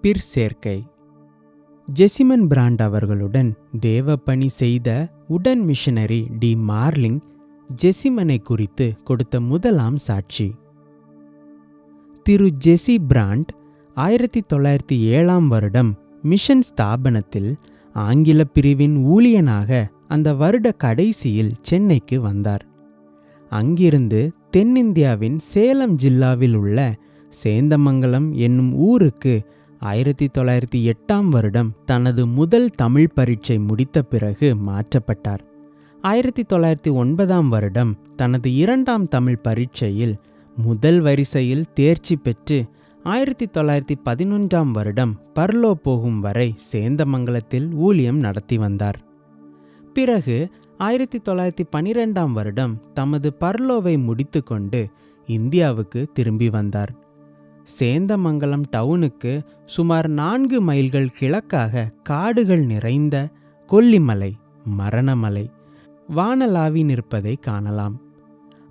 பிற்சேர்க்கை. ஜெசிமன் brand அவர்களுடன் தேவப்பணி செய்த உடன் மிஷனரி டி மார்லிங் ஜெசிமனை குறித்து கொடுத்த முதலாம் சாட்சி. திரு ஜெசி பிராண்ட் 1907 மிஷன் ஸ்தாபனத்தில் ஆங்கில பிரிவின் ஊழியனாக அந்த வருட கடைசியில் சென்னைக்கு வந்தார். அங்கிருந்து தென்னிந்தியாவின் சேலம் ஜில்லாவில் உள்ள சேந்தமங்கலம் என்னும் ஊருக்கு 1908 தனது முதல் தமிழ் பரீட்சை முடித்த பிறகு மாற்றப்பட்டார். 1909 தனது 2ஆம் தமிழ் பரீட்சையில் முதல் வரிசையில் தேர்ச்சி பெற்று 1911 பர்லோ போகும் வரை சேந்தமங்கலத்தில் ஊழியம் நடத்தி வந்தார். பிறகு 1912 தமது பர்லோவை முடித்து கொண்டு இந்தியாவுக்கு திரும்பி வந்தார். சேந்தமங்கலம் டவுனுக்கு சுமார் 4 மைல்கள் கிழக்காக காடுகள் நிறைந்த கொல்லிமலை, மரணமலை வானளாவி நிற்பதை காணலாம்.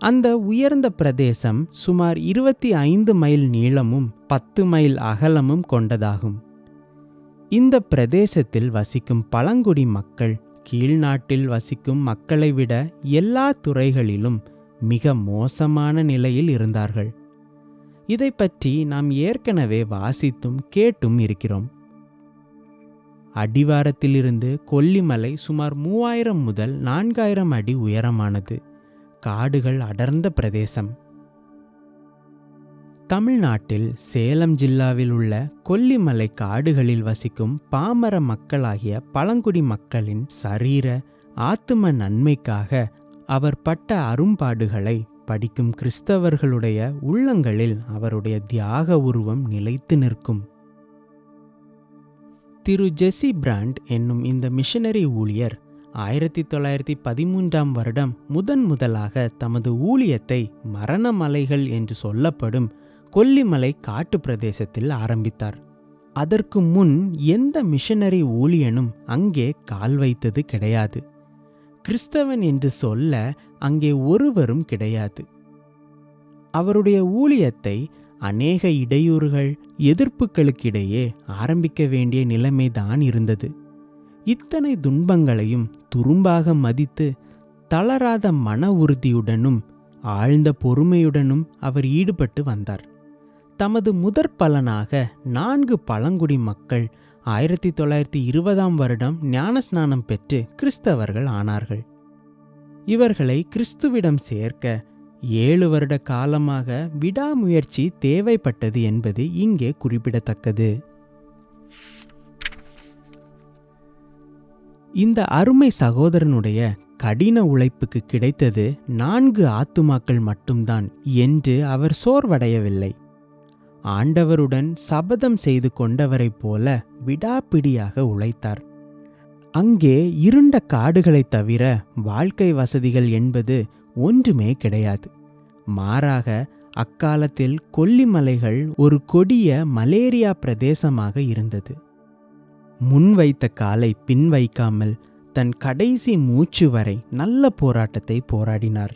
அந்த உயர்ந்த பிரதேசம் சுமார் 25 மைல் நீளமும் 10 மைல் அகலமும் கொண்டதாகும். இந்த பிரதேசத்தில் வசிக்கும் பழங்குடி மக்கள் கீழ்நாட்டில் வசிக்கும் மக்களை விட எல்லா துறைகளிலும் மிக மோசமான நிலையில் இருந்தார்கள். இதை பற்றி நாம் ஏற்கனவே வாசித்தும் கேட்டும் இருக்கிறோம். அடிவாரத்திலிருந்து கொல்லிமலை சுமார் 3000 முதல் 4000 அடி உயரமானது. காடுகள் அடர்ந்த பிரதேசம். தமிழ்நாட்டில் சேலம் ஜில்லாவில் உள்ள கொல்லிமலை காடுகளில் வசிக்கும் பாமர மக்களாகிய பழங்குடி மக்களின் சரீர ஆத்தும நன்மைக்காக அவர் பட்ட அரும்பாடுகளை படிக்கும் கிறிஸ்தவர்களுடைய உள்ளங்களில் அவருடைய தியாக உருவம் நிலைத்து நிற்கும். திரு ஜெசி பிராண்ட் என்னும் இந்த மிஷனரி ஊழியர் 1913 முதலாக தமது ஊழியத்தை மரணமலைகள் என்று சொல்லப்படும் கொல்லிமலை காட்டு பிரதேசத்தில் ஆரம்பித்தார். அதற்கு முன் எந்த மிஷனரி ஊழியனும் அங்கே கால் வைத்தது கிடையாது. கிறிஸ்தவன் என்று சொல்ல அங்கே ஒருவரும் கிடையாது. அவருடைய ஊழியத்தை அநேக இடையூறுகள், எதிர்ப்புகளுக்கிடையே ஆரம்பிக்க வேண்டிய நிலைமைதான் இருந்தது. இத்தனை துன்பங்களையும் துரும்பாக மதித்து தளராத மன உறுதியுடனும் ஆழ்ந்த பொறுமையுடனும் அவர் ஈடுபட்டு வந்தார். தமது முதற் பலனாக 4 பழங்குடி மக்கள் 1920 ஞானஸ்நானம் பெற்று கிறிஸ்தவர்கள் ஆனார்கள். இவர்களை கிறிஸ்துவிடம் சேர்க்க 7 வருட காலமாக விடாமுயற்சி தேவைப்பட்டது என்பது இங்கே குறிப்பிடத்தக்கது. இந்த அருமை சகோதரனுடைய கடின உழைப்புக்கு கிடைத்தது 4 ஆத்துமாக்கள் மட்டும்தான் என்று அவர் சோர்வடையவில்லை. ஆண்டவருடன் சபதம் செய்து கொண்டவரைப் போல விடாப்பிடியாக உழைத்தார். அங்கே இருண்ட காடுகளைத் தவிர வாழ்க்கை வசதிகள் என்பது ஒன்றுமே கிடையாது. மாறாக அக்காலத்தில் கொல்லிமலைகள் ஒரு கொடிய மலேரியா பிரதேசமாக இருந்தது. முன் வைத்த காலை பின் வைக்காமல் தன் கடைசி மூச்சு வரை நல்ல போராட்டத்தை போராடினார்.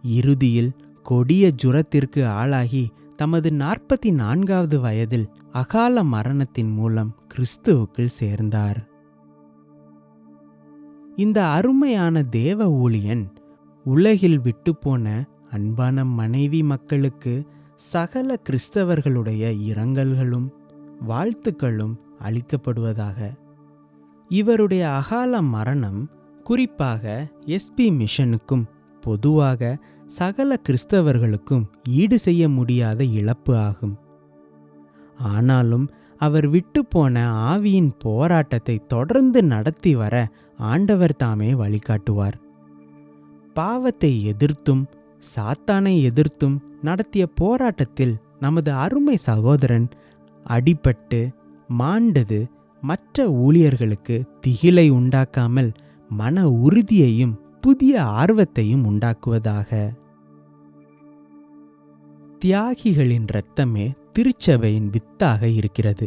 இறுதியில் கொடிய ஜுரத்திற்கு ஆளாகி தமது 44வது வயதில் அகால மரணத்தின் மூலம் கிறிஸ்துவுக்குள் சேர்ந்தார். இந்த அருமையான தேவ ஊழியன் உலகில் விட்டுப்போன அன்பான மனைவி மக்களுக்கு சகல கிறிஸ்தவர்களுடைய இரங்கல்களும் வாழ்த்துக்களும் அளிக்கப்படுவதாக. இவருடைய அகால மரணம் குறிப்பாக எஸ்பி மிஷனுக்கும் பொதுவாக சகல கிறிஸ்தவர்களுக்கும் ஈடு செய்ய முடியாத இழப்பு ஆகும். ஆனாலும் அவர் விட்டுப்போன ஆவியின் போராட்டத்தை தொடர்ந்து நடத்தி வர ஆண்டவர் தாமே வழிகாட்டுவார். பாவத்தை எதிர்த்தும் சாத்தானை எதிர்த்தும் நடத்திய போராட்டத்தில் நமது அருமை சகோதரன் அடிபட்டு மாண்டது மற்ற ஊழியர்களுக்கு திகிலை உண்டாக்காமல் மன உறுதியையும் புதிய ஆர்வத்தையும் உண்டாக்குவதாக. தியாகிகளின் இரத்தமே திருச்சபையின் வித்தாக இருக்கிறது.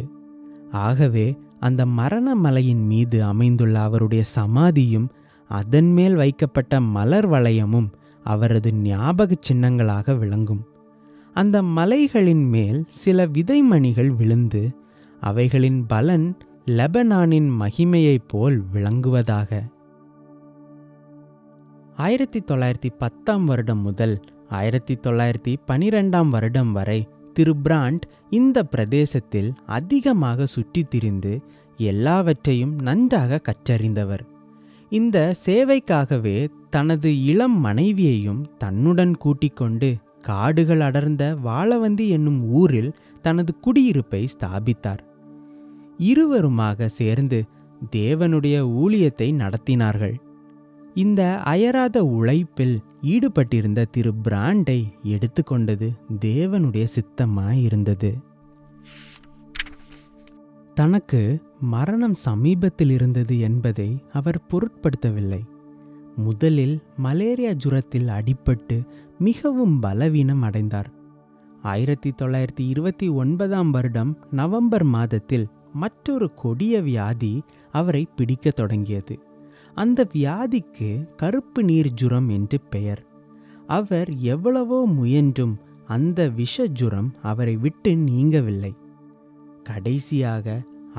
ஆகவே அந்த மரணமலையின் மீது அமைந்துள்ள அவருடைய சமாதியும் அதன் மேல் வைக்கப்பட்ட மலர் வளையமும் அவரது ஞாபக சின்னங்களாக விளங்கும். அந்த மலைகளின் மேல் சில விதைமணிகள் விழுந்து அவைகளின் பலன் லெபனானின் மகிமையைப் போல் விளங்குவதாக. 1910 வருடம் முதல் 1912 வருடம் வரை திரு பிராண்ட் இந்த பிரதேசத்தில் அதிகமாக சுற்றித் திரிந்து எல்லாவற்றையும் நன்றாக கற்றறிந்தவர். இந்த சேவைக்காகவே தனது இளம் மனைவியையும் தன்னுடன் கூட்டிக் கொண்டு காடுகள் அடர்ந்த வாழவந்தி என்னும் ஊரில் தனது குடியிருப்பை ஸ்தாபித்தார். இருவருமாக சேர்ந்து தேவனுடைய ஊழியத்தை நடத்தினார்கள். இந்த அயராத உழைப்பில் ஈடுபட்டிருந்த திரு பிராண்டை எடுத்துக்கொண்டது தேவனுடைய சித்தமாயிருந்தது. தனக்கு மரணம் சமீபத்தில் இருந்தது என்பதை அவர் பொருட்படுத்தவில்லை. முதலில் மலேரியா ஜுரத்தில் அடிபட்டு மிகவும் பலவீனம் அடைந்தார். 1929 வருடம் நவம்பர் மாதத்தில் மற்றொரு கொடிய வியாதி அவரை பிடிக்க தொடங்கியது. அந்த வியாதிக்கு கருப்பு நீர் ஜுரம் என்று பெயர். அவர் எவ்வளவோ முயன்றும் அந்த விஷ ஜுரம் அவரை விட்டு நீங்கவில்லை. கடைசியாக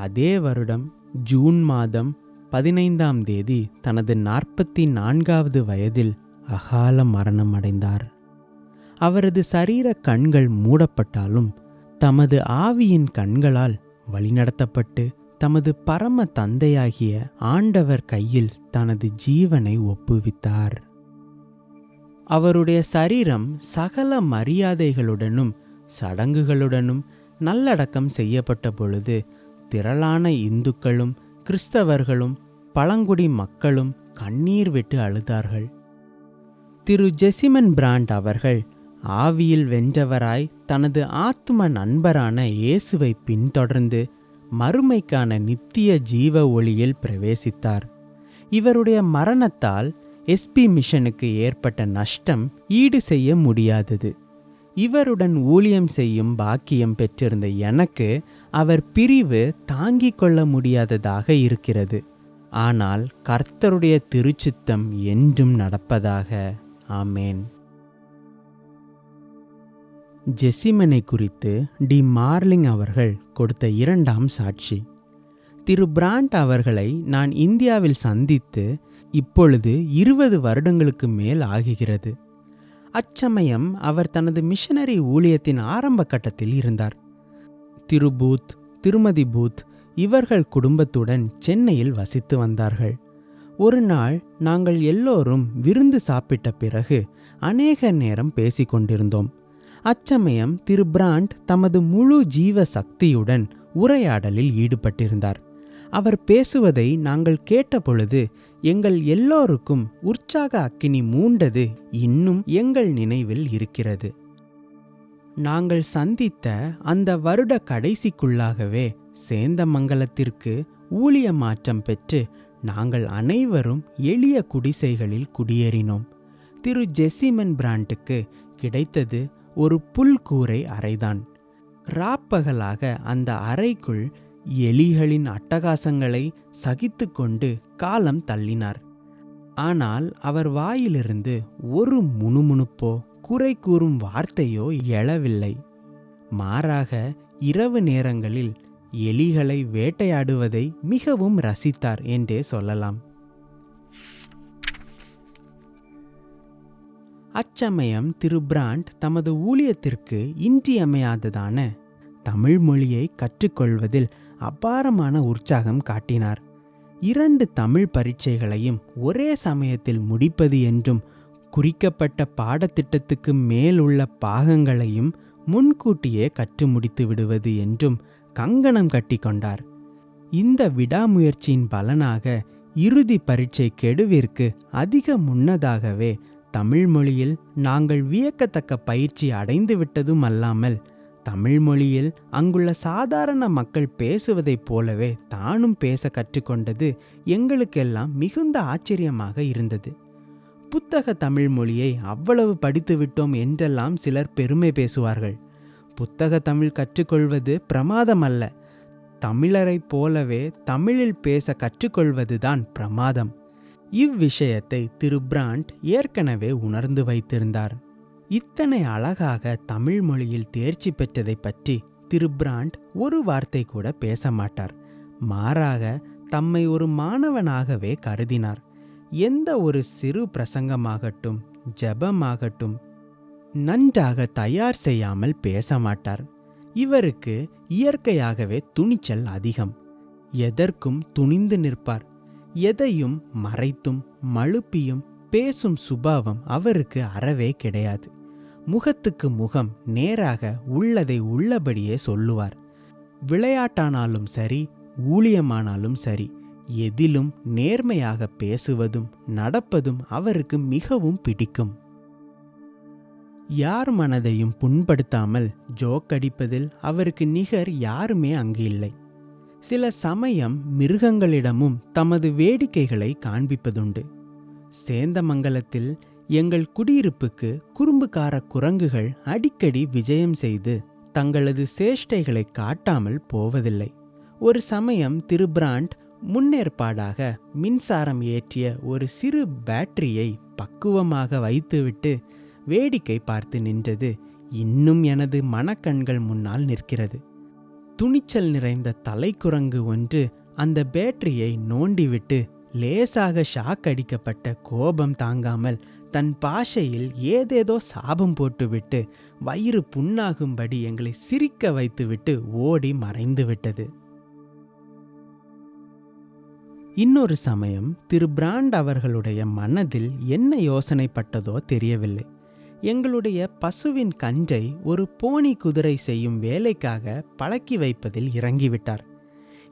அதே வருடம் ஜூன் மாதம் 15ஆம் தேதி தனது 44வது வயதில் அகால மரணம் அடைந்தார். அவரது சரீர கண்கள் மூடப்பட்டாலும் தமது ஆவியின் கண்களால் வழிநடத்தப்பட்டு தமது பரம தந்தையாகிய ஆண்டவர் கையில் தனது ஜீவனை ஒப்புவித்தார். அவருடைய சரீரம் சகல மரியாதைகளுடனும் சடங்குகளுடனும் நல்லடக்கம் செய்யப்பட்ட பொழுது திரளான இந்துக்களும் கிறிஸ்தவர்களும் பழங்குடி மக்களும் கண்ணீர் விட்டு அழுதார்கள். திரு ஜெசிமன் பிராண்ட் அவர்கள் ஆவியில் வென்றவராய் தனது ஆத்தும நண்பரான இயேசுவை பின்தொடர்ந்து மறுமைக்கான நித்திய ஜீவ ஒளியில் பிரவேசித்தார். இவருடைய மரணத்தால் எஸ்பி மிஷனுக்கு ஏற்பட்ட நஷ்டம் ஈடு செய்ய முடியாதது. இவருடன் ஊழியம் செய்யும் பாக்கியம் பெற்றிருந்த எனக்கு அவர் பிரிவு தாங்கிக் கொள்ள முடியாததாக இருக்கிறது. ஆனால் கர்த்தருடைய திருச்சித்தம் என்றும் நடப்பதாக. ஆமேன். ஜெசிமனை குறித்து டி மார்லிங் அவர்கள் கொடுத்த 2ஆம் சாட்சி. திரு பிராண்ட் அவர்களை நான் இந்தியாவில் சந்தித்து இப்பொழுது 20 வருடங்களுக்கு மேல் ஆகுகிறது. அச்சமயம் அவர் தனது மிஷனரி ஊழியத்தின் ஆரம்ப கட்டத்தில் இருந்தார். திரு பூத், திருமதி பூத் இவர்கள் குடும்பத்துடன் சென்னையில் வசித்து வந்தார்கள். ஒரு நாள் நாங்கள் எல்லோரும் விருந்து சாப்பிட்ட பிறகு அநேக நேரம் பேசிக்கொண்டிருந்தோம். அச்சமயம் திரு பிராண்ட் தமது முழு ஜீவ சக்தியுடன் உரையாடலில் ஈடுபட்டிருந்தார். அவர் பேசுவதை நாங்கள் கேட்டபொழுது எங்கள் எல்லோருக்கும் உற்சாக அக்கினி மூண்டது இன்னும் எங்கள் நினைவில் இருக்கிறது. நாங்கள் சந்தித்த அந்த வருட கடைசிக்குள்ளாகவே சேந்தமங்கலத்திற்கு ஊழிய மாற்றம் பெற்று நாங்கள் அனைவரும் எளிய குடிசைகளில் குடியேறினோம். திரு ஜெசிமன் பிராண்டுக்கு கிடைத்தது ஒரு புல்கூரை அறைதான். ராப்பகலாக அந்த அறைக்குள் எலிகளின் அட்டகாசங்களை சகித்து கொண்டு காலம் தள்ளினார். ஆனால் அவர் வாயிலிருந்து ஒரு முணுமுணுப்போ குறை கூறும் வார்த்தையோ எழவில்லை. மாறாக இரவு நேரங்களில் எலிகளை வேட்டையாடுவதை மிகவும் ரசித்தார் என்றே சொல்லலாம். அச்சமயம் திரு பிராண்ட் தமது ஊழியத்திற்கு இன்றியமையாததான தமிழ் மொழியை கற்றுக்கொள்வதில் அபாரமான உற்சாகம் காட்டினார். 2 தமிழ் பரீட்சைகளையும் ஒரே சமயத்தில் முடிப்பது என்றும் குறிக்கப்பட்ட பாடத்திட்டத்துக்கு மேல் உள்ள பாகங்களையும் முன்கூட்டியே கற்று முடித்து விடுவது என்றும் கங்கணம் கட்டி கொண்டார். இந்த விடாமுயற்சியின் பலனாக இறுதி பரீட்சை கெடுவிற்கு அதிக முன்னதாகவே தமிழ் மொழியில் நாங்கள் வியக்கத்தக்க பயிற்சி அடைந்து விட்டதும் அல்லாமல் தமிழ் மொழியில் அங்குள்ள சாதாரண மக்கள் பேசுவதைப் போலவே தானும் பேச கற்றுக்கொண்டது எங்களுக்கெல்லாம் மிகுந்த ஆச்சரியமாக இருந்தது. புத்தக தமிழ் மொழியை அவ்வளவு படித்து விட்டோம் என்றெல்லாம் சிலர் பெருமை பேசுவார்கள். புத்தக தமிழ் கற்றுக்கொள்வது பிரமாதம் அல்ல. தமிழரைப் போலவே தமிழில் பேச கற்றுக்கொள்வதுதான் பிரமாதம். இவ்விஷயத்தை திரு பிராண்ட் ஏற்கனவே உணர்ந்து வைத்திருந்தார். இத்தனை அழகாக தமிழ் மொழியில் தேர்ச்சி பெற்றதை பற்றி திரு பிராண்ட் ஒரு வார்த்தை கூட பேச மாட்டார். மாறாக தம்மை ஒரு மாணவனாகவே கருதினார். எந்த ஒரு சிறு பிரசங்கமாகட்டும், ஜெபமாகட்டும் நன்றாக தயார் செய்யாமல் பேச மாட்டார். இவருக்கு இயற்கையாகவே துணிச்சல் அதிகம். எதற்கும் துணிந்து நிற்பார். எதையும் மறைத்தும் மழுப்பியும் பேசும் சுபாவம் அவருக்கு அறவே கிடையாது. முகத்துக்கு முகம் நேராக உள்ளதை உள்ளபடியே சொல்லுவார். விளையாட்டானாலும் சரி, ஊழியமானாலும் சரி, எதிலும் நேர்மையாக பேசுவதும் நடப்பதும் அவருக்கு மிகவும் பிடிக்கும். யார் மனதையும் புண்படுத்தாமல் ஜோக் அடிப்பதில் அவருக்கு நிகர் யாருமே அங்கு இல்லை. சில சமயம் மிருகங்களிடமும் தமது வேடிக்கைகளை காண்பிப்பதுண்டு. சேந்தமங்கலத்தில் எங்கள் குடியிருப்புக்கு குறும்புக்கார குரங்குகள் அடிக்கடி விஜயம் செய்து தங்களது சேஷ்டைகளை காட்டாமல் போவதில்லை. ஒரு சமயம் திரு பிராண்ட் முன்னேற்பாடாக மின்சாரம் ஏற்றிய ஒரு சிறு பேட்டரியை பக்குவமாக வைத்துவிட்டு வேடிக்கை பார்த்து நின்றது இன்னும் எனது மனக்கண்கள் முன்னால் நிற்கிறது. துணிச்சல் நிறைந்த தலைக்குரங்கு ஒன்று அந்த பேட்டரியை நோண்டிவிட்டு லேசாக ஷாக் அடிக்கப்பட்ட கோபம் தாங்காமல் தன் பாஷையில் ஏதேதோ சாபம் போட்டுவிட்டு வயிறு புண்ணாகும்படி எங்களை சிரிக்க வைத்துவிட்டு ஓடி மறைந்து விட்டது. இன்னொரு சமயம் திரு பிராண்ட் அவர்களுடைய மனதில் என்ன யோசனைப்பட்டதோ தெரியவில்லை. எங்களுடைய பசுவின் கன்றை ஒரு போனி குதிரை செய்யும் வேலைக்காக பழக்கி வைப்பதில் இறங்கிவிட்டார்.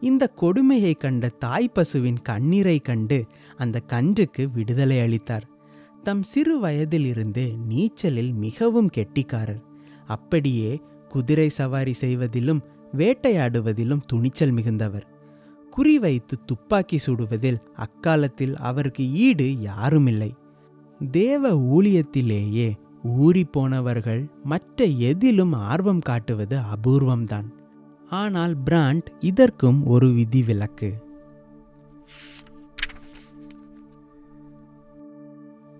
இந்த கொடுமையை கண்ட தாய் பசுவின் கண்ணீரை கண்டு அந்த கன்றுக்கு விடுதலை அளித்தார். தம் சிறு வயதிலிருந்தே நீச்சலில் மிகவும் கெட்டிக்காரர். அப்படியே குதிரை சவாரி செய்வதிலும் வேட்டையாடுவதிலும் துணிச்சல் மிகுந்தவர். குறிவைத்து துப்பாக்கி சுடுவதில் அக்காலத்தில் அவருக்கு ஈடு யாருமில்லை. தேவ ஊழியத்திலேயே ஊறி போனவர்கள் மற்ற எதிலும் ஆர்வம் காட்டுவது அபூர்வம்தான். ஆனால் பிராண்ட் இதற்கும் ஒரு விதிவிலக்கு.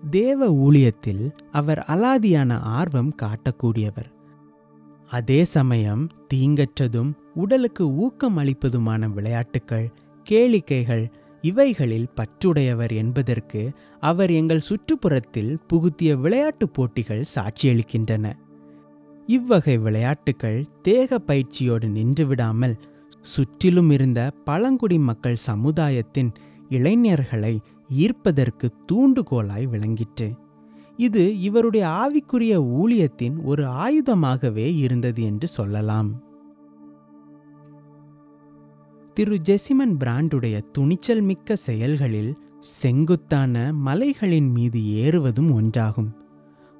தேவ ஊழியத்தில் அவர் அலாதியான ஆர்வம் காட்டக்கூடியவர். அதே சமயம் தீங்கற்றதும் உடலுக்கு ஊக்கம் அளிப்பதுமான விளையாட்டுக்கள், கேளிக்கைகள் இவைகளில் பற்றுடையவர் என்பதற்கு அவர் எங்கள் சுற்றுப்புறத்தில் புகுத்திய விளையாட்டுப் போட்டிகள் சாட்சியளிக்கின்றன. இவ்வகை விளையாட்டுக்கள் தேக பயிற்சியோடு நின்றுவிடாமல் சுற்றிலும் இருந்த பழங்குடி மக்கள் சமுதாயத்தின் இளைஞர்களை ஈர்ப்பதற்கு தூண்டுகோலாய் விளங்கிற்று. இது இவருடைய ஆவிக்குரிய ஊழியத்தின் ஒரு ஆயுதமாகவே இருந்தது என்று சொல்லலாம். திரு ஜெசிமன் பிராண்டுடைய துணிச்சல் மிக்க செயல்களில் செங்குத்தான மலைகளின் மீது ஏறுவதும் ஒன்றாகும்.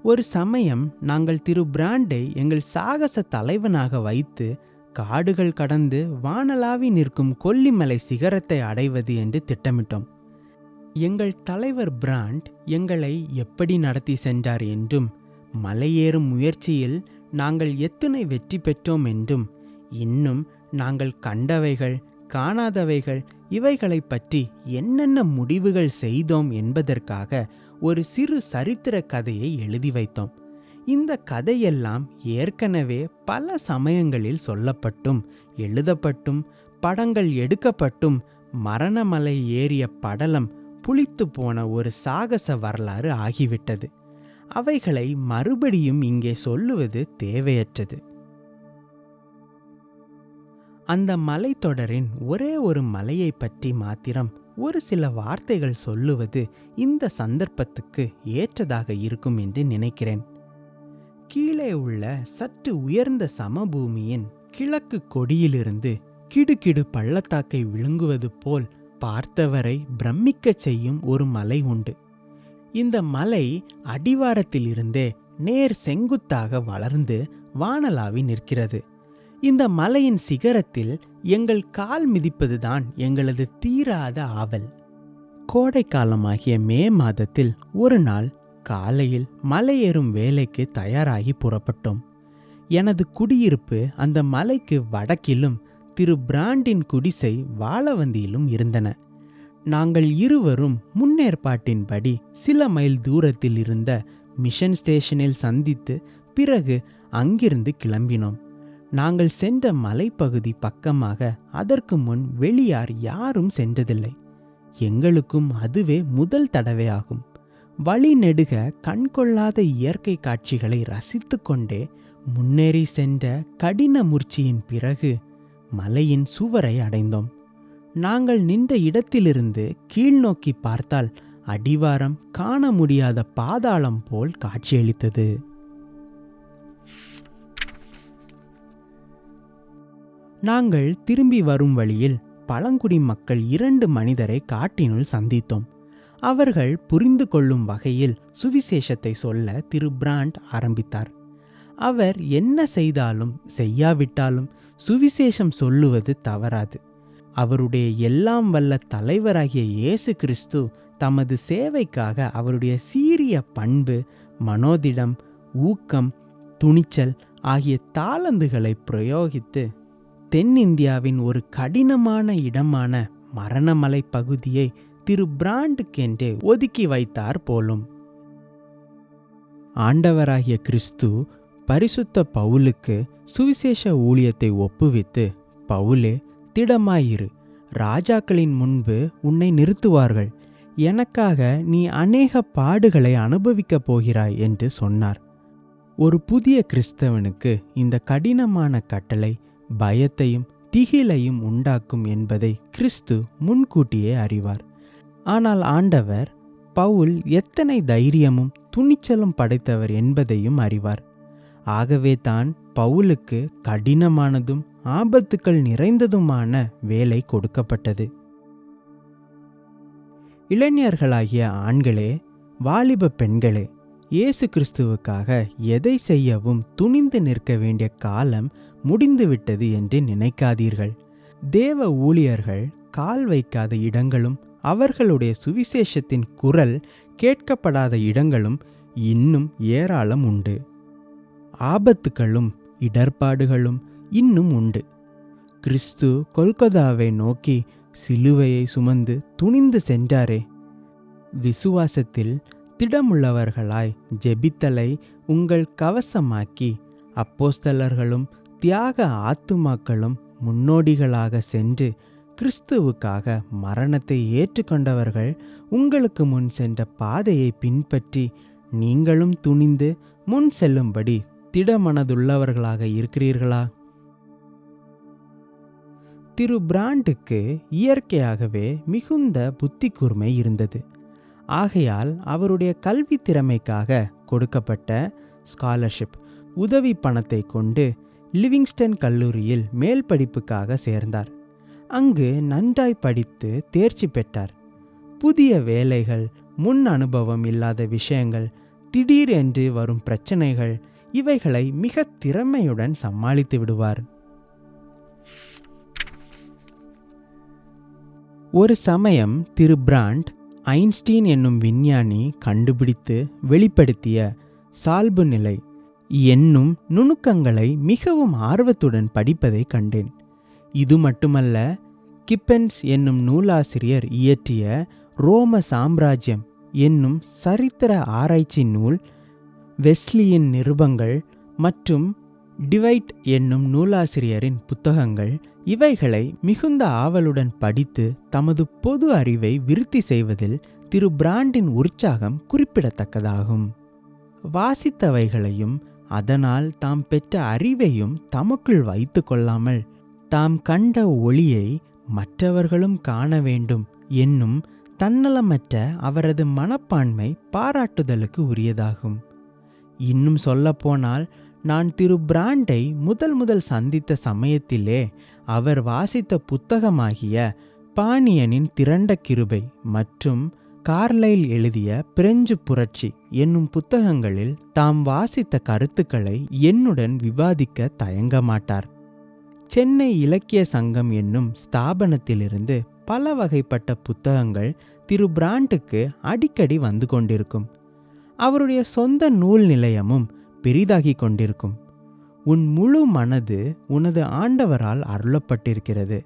ஒரு சமயம் நாங்கள் திரு பிராண்டை எங்கள் சாகச தலைவனாக வைத்து காடுகள் கடந்து வானளாவி நிற்கும் கொல்லிமலை சிகரத்தை அடைவது என்று திட்டமிட்டோம். எங்கள் தலைவர் பிராண்ட் எங்களை எப்படி நடத்தி சென்றார் என்றும், மலையேறும் முயற்சியில் நாங்கள் எத்தனை வெற்றி பெற்றோம் என்றும், இன்னும் நாங்கள் கண்டவைகள் காணாதவைகள் இவைகளை பற்றி என்னென்ன முடிவுகள் செய்தோம் என்பதற்காக ஒரு சிறு சரித்திர கதையை எழுதி வைத்தோம். இந்த கதையெல்லாம் ஏற்கனவே பல சமயங்களில் சொல்லப்பட்டும் எழுதப்பட்டும் படங்கள் எடுக்கப்பட்டும் மரணமலை ஏறிய படலம் புளித்து போன ஒரு சாகச வரலாறு ஆகிவிட்டது. அவைகளை மறுபடியும் இங்கே சொல்லுவது தேவையற்றது. அந்த மலைத்தொடரின் ஒரே ஒரு மலையை பற்றி மாத்திரம் ஒரு சில வார்த்தைகள் சொல்லுவது இந்த சந்தர்ப்பத்துக்கு ஏற்றதாக இருக்கும் என்று நினைக்கிறேன். கீழே உள்ள சற்று உயர்ந்த சமபூமியின் கிழக்கு கொடியிலிருந்து கிடுகிடு பள்ளத்தாக்கை விழுங்குவது போல் பார்த்தவரை பிரமிக்கச் செய்யும் ஒரு மலை உண்டு. இந்த மலை அடிவாரத்திலிருந்தே நேர் செங்குத்தாக வளர்ந்து வானளாவி நிற்கிறது. இந்த மலையின் சிகரத்தில் எங்கள் கால் மிதிப்பதுதான் எங்களது தீராத ஆவல். கோடைக்காலமாகிய மே மாதத்தில் ஒரு நாள் காலையில் மலையேறும் வேலைக்கு தயாராகி புறப்பட்டோம். எனது குடியிருப்பு அந்த மலைக்கு வடக்கிலும் திரு பிராண்டின் குடிசை வாழவந்தியிலும் இருந்தன. நாங்கள் இருவரும் முன்னேற்பாட்டின்படி சில மைல் தூரத்தில் இருந்த மிஷன் ஸ்டேஷனில் சந்தித்து பிறகு அங்கிருந்து கிளம்பினோம். நாங்கள் சென்ற மலைப்பகுதி பக்கமாக அதற்கு முன் வெளியார் யாரும் சென்றதில்லை. எங்களுக்கும் அதுவே முதல் தடவையாகும். வழி நெடுக கண்கொள்ளாத இயற்கை காட்சிகளை ரசித்து கொண்டே முன்னேறி சென்ற கடின முயற்சியின் பிறகு மலையின் சுவரை அடைந்தோம். நாங்கள் நின்ற இடத்திலிருந்து கீழ்நோக்கி பார்த்தால் அடிவாரம் காண முடியாத பாதாளம் போல் காட்சியளித்தது. நாங்கள் திரும்பி வரும் வழியில் பழங்குடி மக்கள் 2 மனிதரை காட்டினுள் சந்தித்தோம். அவர்கள் புரிந்து கொள்ளும் வகையில் சுவிசேஷத்தை சொல்ல திரு பிராண்ட் ஆரம்பித்தார். அவர் என்ன செய்தாலும் செய்யாவிட்டாலும் சுவிசேஷம் சொல்லுவது தவறாது. அவருடைய எல்லாம் வல்ல தலைவராகிய இயேசு கிறிஸ்து தமது சேவைக்காக அவருடைய சீரிய பண்பு, மனோதிடம், ஊக்கம், துணிச்சல் ஆகிய தாளந்துகளை பிரயோகித்து தென்னிந்தியாவின் ஒரு கடினமான இடமான மரணமலை பகுதியை திரு பிராண்டுக்கென்றே ஒதுக்கி வைத்தார் போலும். ஆண்டவராகிய கிறிஸ்து பரிசுத்த பவுலுக்கு சுவிசேஷ ஊழியத்தை ஒப்புவித்து, பவுலே, திடமாயிரு, ராஜாக்களின் முன்பு உன்னை நிறுத்துவார்கள், எனக்காக நீ அநேக பாடுகளை அனுபவிக்கப் போகிறாய் என்று சொன்னார். ஒரு புதிய கிறிஸ்தவனுக்கு இந்த கடினமான கட்டளை பயத்தையும் திகிலையும் உண்டாக்கும் என்பதை கிறிஸ்து முன்கூட்டியே அறிவார். ஆனால் ஆண்டவர் பவுல் எத்தனை தைரியமும் துணிச்சலும் படைத்தவர் என்பதையும் அறிவார். ஆகவே தான் பவுலுக்கு கடினமானதும் ஆபத்துக்கள் நிறைந்ததுமான வேலை கொடுக்கப்பட்டது. இளைஞர்களாகிய ஆண்களே, வாலிப பெண்களே, இயேசு கிறிஸ்துவுக்காக எதை செய்யவும் துணிந்து நிற்க வேண்டிய காலம் முடிந்துவிட்டது என்று நினைக்காதீர்கள். தேவ ஊழியர்கள் கால் வைக்காத இடங்களும் அவர்களுடைய சுவிசேஷத்தின் குரல் கேட்கப்படாத இடங்களும் இன்னும் ஏராளம் உண்டு. ஆபத்துகளும் இடர்பாடுகளும் இன்னும் உண்டு. கிறிஸ்து கொல்கொதாவை நோக்கி சிலுவையை சுமந்து துணிந்து சென்றாரே. விசுவாசத்தில் திடமுள்ளவர்களாய் ஜெபித்தலை உங்கள் கவசமாக்கி அப்போஸ்தலர்களும் தியாக ஆத்துமாக்களும் முன்னோடிகளாக சென்று கிறிஸ்துவுக்காக மரணத்தை ஏற்றுக்கொண்டவர்கள் உங்களுக்கு முன் சென்ற பாதையை பின்பற்றி நீங்களும் துணிந்து முன் செல்லும்படி திடமனதுள்ளவர்களாக இருக்கிறீர்களா? திரு பிராண்டுக்கு இயற்கையாகவே மிகுந்த புத்தி கூர்மை இருந்தது. ஆகையால் அவருடைய கல்வி திறமைக்காக கொடுக்கப்பட்ட ஸ்காலர்ஷிப் உதவி பணத்தை கொண்டு லிவிங்ஸ்டன் கல்லூரியில் மேல் படிப்புக்காக சேர்ந்தார். அங்கு நன்றாய் படித்து தேர்ச்சி பெற்றார். புதிய வேலைகள், முன் அனுபவம் இல்லாத விஷயங்கள், திடீரென்று வரும் பிரச்சனைகள், இவைகளை மிக திறமையுடன் சமாளித்து விடுவார். ஒரு சமயம் திரு பிராண்ட் ஐன்ஸ்டீன் என்னும் விஞ்ஞானி கண்டுபிடித்து வெளிப்படுத்திய சால்பு நிலை என்னும் நுணுக்கங்களை மிகவும் ஆர்வத்துடன் படிப்பதை கண்டேன். இது மட்டுமல்ல, கிப்பன்ஸ் என்னும் நூலாசிரியர் இயற்றிய ரோம சாம்ராஜ்யம் என்னும் சரித்திர ஆராய்ச்சி நூல், வெஸ்லியின் நிருபங்கள் மற்றும் டிவைட் என்னும் நூலாசிரியரின் புத்தகங்கள், இவைகளை மிகுந்த ஆவலுடன் படித்து தமது பொது அறிவை விருத்தி செய்வதில் திரு பிராண்டின் உற்சாகம் குறிப்பிடத்தக்கதாகும். வாசித்தவைகளையும் அதனால் தாம் பெற்ற அறிவையும் தமக்குள் வைத்து கொள்ளாமல் தாம் கண்ட ஒளியை மற்றவர்களும் காண வேண்டும் என்னும் தன்னலமற்ற அவரது மனப்பான்மை பாராட்டுதலுக்கு உரியதாகும். இன்னும் சொல்லப்போனால், நான் திரு பிராண்டை முதல் சந்தித்த சமயத்திலே அவர் வாசித்த புத்தகமாகிய பாணியனின் திரண்ட கிருபை மற்றும் கார்லைல் எழுதிய பிரெஞ்சு புரட்சி என்னும் புத்தகங்களில் தாம் வாசித்த கருத்துக்களை என்னுடன் விவாதிக்க தயங்க மாட்டார். சென்னை இலக்கிய சங்கம் என்னும் ஸ்தாபனத்திலிருந்து பல வகைப்பட்ட புத்தகங்கள் திரு பிராண்டுக்கு அடிக்கடி வந்து கொண்டிருக்கும். அவருடைய சொந்த நூல் நிலையமும் பெரிதாகி கொண்டிருக்கும். உன் முழு மனது உனது ஆண்டவரால் அருளப்பட்டிருக்கிறது.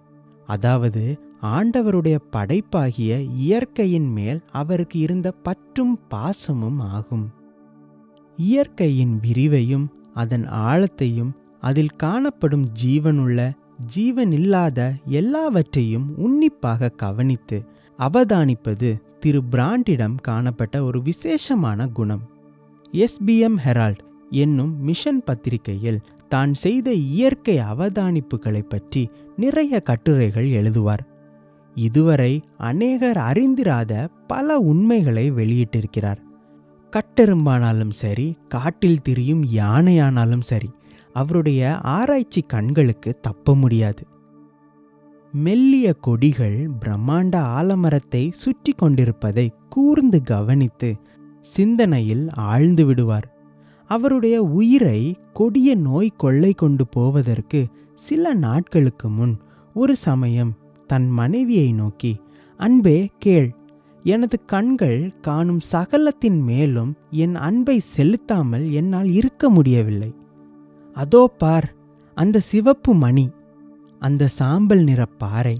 அதாவது ஆண்டவருடைய படைப்பாகிய இயற்கையின் மேல் அவருக்கு இருந்த பற்றும் பாசமும் ஆகும். இயற்கையின் விரிவையும் அதன் ஆழத்தையும் அதில் காணப்படும் ஜீவனுள்ள ஜீவனில்லாத எல்லாவற்றையும் உன்னிப்பாக கவனித்து அவதானிப்பது திரு பிராண்டிடம் காணப்பட்ட ஒரு விசேஷமான குணம். SBM ஹெரால்ட் என்னும் மிஷன் பத்திரிகையில் தான் செய்த இயற்கை அவதானிப்புகளை பற்றி நிறைய கட்டுரைகள் எழுதுவார். இதுவரை அநேகர் அறிந்திராத பல உண்மைகளை வெளியிட்டிருக்கிறார். கட்டெரும்பானாலும் சரி, காட்டில் திரியும் யானையானாலும் சரி, அவருடைய ஆராய்ச்சி கண்களுக்கு தப்ப முடியாது. மெல்லிய கொடிகள் பிரம்மாண்ட ஆலமரத்தை சுற்றி கொண்டிருப்பதை கூர்ந்து கவனித்து சிந்தனையில் ஆழ்ந்து விடுவார். அவருடைய உயிரை கொடிய நோய் கொள்ளை கொண்டு போவதற்கு சில நாட்களுக்கு முன் ஒரு சமயம் தன் மனைவியை நோக்கி, அன்பே கேள், எனது கண்கள் காணும் சகலத்தின் மேலும் என் அன்பை செலுத்தாமல் என்னால் இருக்க முடியவில்லை. அதோ பார், அந்த சிவப்பு மணி, அந்த சாம்பல் நிற பாறை,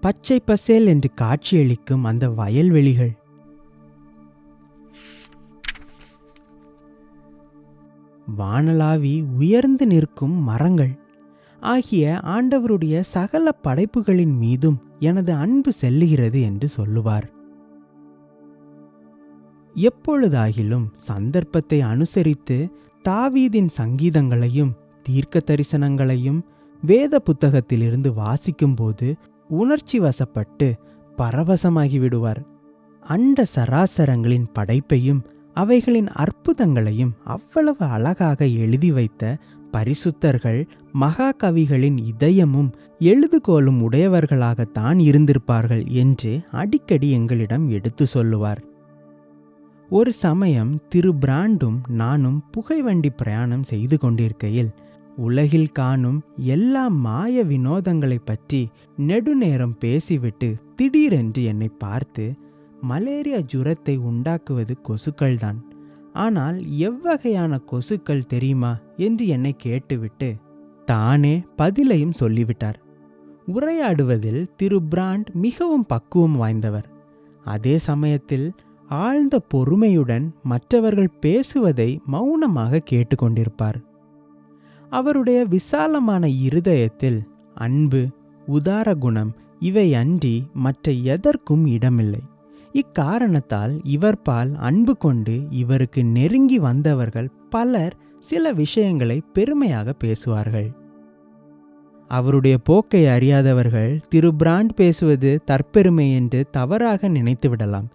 பச்சை பசேல் என்று காட்சியளிக்கும் அந்த வயல்வெளிகள், வானளாவி உயர்ந்து நிற்கும் மரங்கள் ஆகிய ஆண்டவருடைய சகல படைப்புகளின் மீதும் எனது அன்பு செல்லுகிறது என்று சொல்லுவார். எப்பொழுதாகிலும் சந்தர்ப்பத்தை அனுசரித்து தாவீதின் சங்கீதங்களையும் தீர்க்க தரிசனங்களையும் வேத புத்தகத்திலிருந்து வாசிக்கும்போது உணர்ச்சி வசப்பட்டு பரவசமாகி விடுவார். அண்ட சராசரங்களின் படைப்பையும் அவைகளின் அற்புதங்களையும் அவ்வளவு அழகாக எழுதி வைத்த பரிசுத்தர்கள் மகாகவிகளின் இதயமும் எழுதுகோலும் உடையவர்களாகத்தான் இருந்திருப்பார்கள் என்று அடிக்கடி எங்களிடம் எடுத்து சொல்லுவார். ஒரு சமயம் திரு பிராண்டும் நானும் புகைவண்டி பிரயாணம் செய்து கொண்டிருக்கையில் உலகில் காணும் எல்லா மாய வினோதங்களை பற்றி நெடுநேரம் பேசிவிட்டு திடீரென்று என்னை பார்த்து, மலேரியா ஜுரத்தை உண்டாக்குவது கொசுக்கள்தான், ஆனால் எவ்வகையான கொசுக்கள் தெரியுமா என்று என்னை கேட்டுவிட்டு தானே பதிலையும் சொல்லிவிட்டார். உரையாடுவதில் திரு பிராண்ட் மிகவும் பக்குவம் வாய்ந்தவர். அதே சமயத்தில் ஆழ்ந்த பொறுமையுடன் மற்றவர்கள் பேசுவதை மௌனமாக கேட்டுக்கொண்டிருப்பார். அவருடைய விசாலமான இருதயத்தில் அன்பு, உதார குணம் இவை அன்றி மற்ற எதற்கும் இடமில்லை. இக்காரணத்தால் இவர்பால் அன்பு கொண்டு இவருக்கு நெருங்கி வந்தவர்கள் பலர் சில விஷயங்களை பெருமையாக பேசுவார்கள். அவருடைய போக்கை அறியாதவர்கள் திரு பிராண்ட் பேசுவது தற்பெருமை என்று தவறாக நினைத்துவிடலாம்.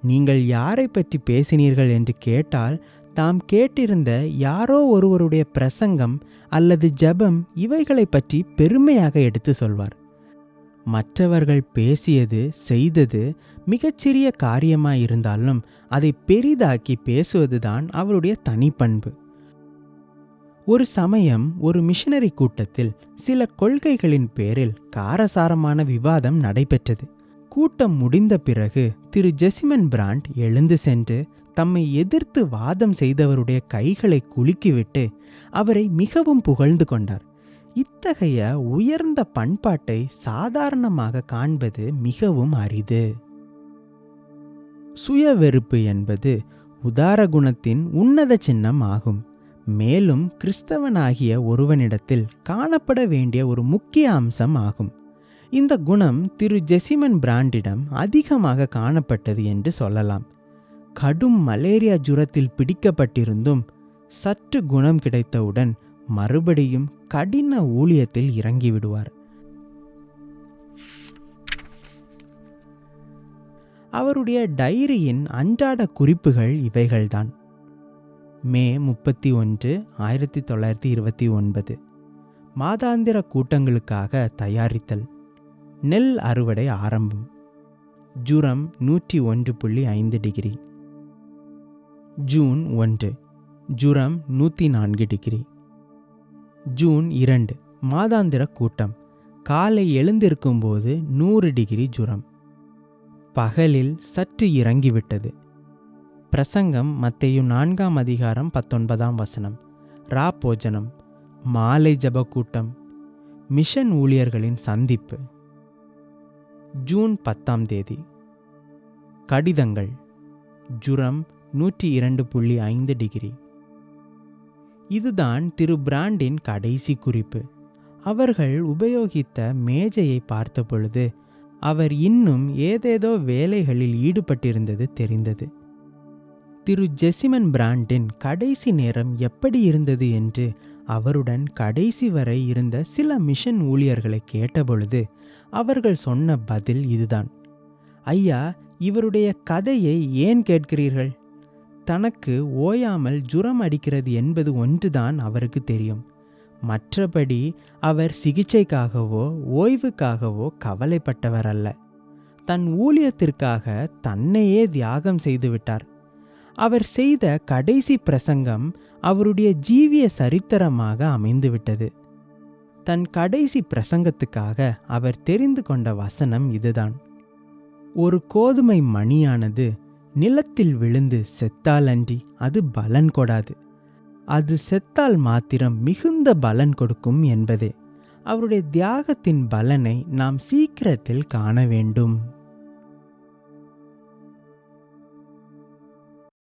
நீங்கள் யாரை பற்றி பேசினீர்கள் என்று கேட்டால் தாம் கேட்டிருந்த யாரோ ஒருவருடைய பிரசங்கம் அல்லது ஜெபம் இவைகளை பற்றி பெருமையாக எடுத்து சொல்வார். மற்றவர்கள் பேசியது செய்தது மிகச்சிறிய காரியமாயிருந்தாலும் அதை பெரிதாக்கி பேசுவதுதான் அவருடைய தனிப்பண்பு. ஒரு சமயம் ஒரு மிஷனரி கூட்டத்தில் சில கொள்கைகளின் பேரில் காரசாரமான விவாதம் நடைபெற்றது. கூட்டம் முடிந்த பிறகு திரு ஜெசிமன் பிராண்ட் எழுந்து சென்று தம்மை எதிர்த்து வாதம் செய்தவருடைய கைகளை குலுக்கிவிட்டு அவரை மிகவும் புகழ்ந்து கொண்டார். இத்தகைய உயர்ந்த பண்பாட்டை சாதாரணமாக காண்பது மிகவும் அரிது. சுயவெறுப்பு என்பது உதார குணத்தின் உன்னத சின்னம் ஆகும். மேலும் கிறிஸ்தவனாகிய ஒருவனிடத்தில் காணப்பட வேண்டிய ஒரு முக்கிய அம்சம் ஆகும். இந்த குணம் திரு ஜெசிமன் பிராண்டிடம் அதிகமாக காணப்பட்டது என்று சொல்லலாம். கடும் மலேரியா ஜுரத்தில் பிடிக்கப்பட்டிருந்தும் சற்று குணம் கிடைத்தவுடன் மறுபடியும் கடின ஊழியத்தில் இறங்கிவிடுவார். அவருடைய டைரியின் அன்றாட குறிப்புகள் இவைகள்தான். மே 31, 1929 மாதாந்திர கூட்டங்களுக்காக தயாரித்தல். நெல் அறுவடை ஆரம்பம். ஜுரம் 101.5 டிகிரி. ஜூன் 1 ஜுரம் 104 டிகிரி. ஜூன் 2 மாதாந்திர கூட்டம். காலை எழுந்திருக்கும்போது 100 டிகிரி ஜுரம். பகலில் சற்று இறங்கிவிட்டது. பிரசங்கம் மத்தேயு 4ஆம் அதிகாரம் 19ஆம் வசனம். ராப்போஜனம். மாலை ஜப கூட்டம். மிஷன் ஊழியர்களின் சந்திப்பு. ஜூன் 10ஆம் தேதி கடிதங்கள். ஜுரம் 102.5 டிகிரி. இதுதான் திரு பிராண்டின் கடைசி குறிப்பு. அவர்கள் உபயோகித்த மேஜையை பார்த்தபொழுது அவர் இன்னும் ஏதேதோ வேலைகளில் ஈடுபட்டிருந்தது தெரிந்தது. திரு ஜெசிமன் பிராண்டின் கடைசி நேரம் எப்படி இருந்தது என்று அவருடன் கடைசி வரை இருந்த சில மிஷன் ஊழியர்களை கேட்டபொழுது அவர்கள் சொன்ன பதில் இதுதான். ஐயா, இவருடைய கதையை ஏன் கேட்கிறீர்கள்? தனக்கு ஓயாமல் ஜுரம் அடிக்கிறது என்பது ஒன்றுதான் அவருக்கு தெரியும். மற்றபடி அவர் சிகிச்சைக்காகவோ ஓய்வுக்காகவோ கவலைப்பட்டவர் அல்ல. தன் ஊழியத்திற்காக தன்னையே தியாகம் செய்துவிட்டார். அவர் செய்த கடைசி பிரசங்கம் அவருடைய ஜீவிய சரித்திரமாக அமைந்துவிட்டது. தன் கடைசி பிரசங்கத்துக்காக அவர் தெரிந்து கொண்ட வசனம் இதுதான். ஒரு கோதுமை மணியானது நிலத்தில் விழுந்து செத்தாலன்றி அது பலன் கொடாது. அது செத்தால் மாத்திரம் மிகுந்த பலன் கொடுக்கும் என்பதே. அவருடைய தியாகத்தின் பலனை நாம் சீக்கிரத்தில் காண வேண்டும்.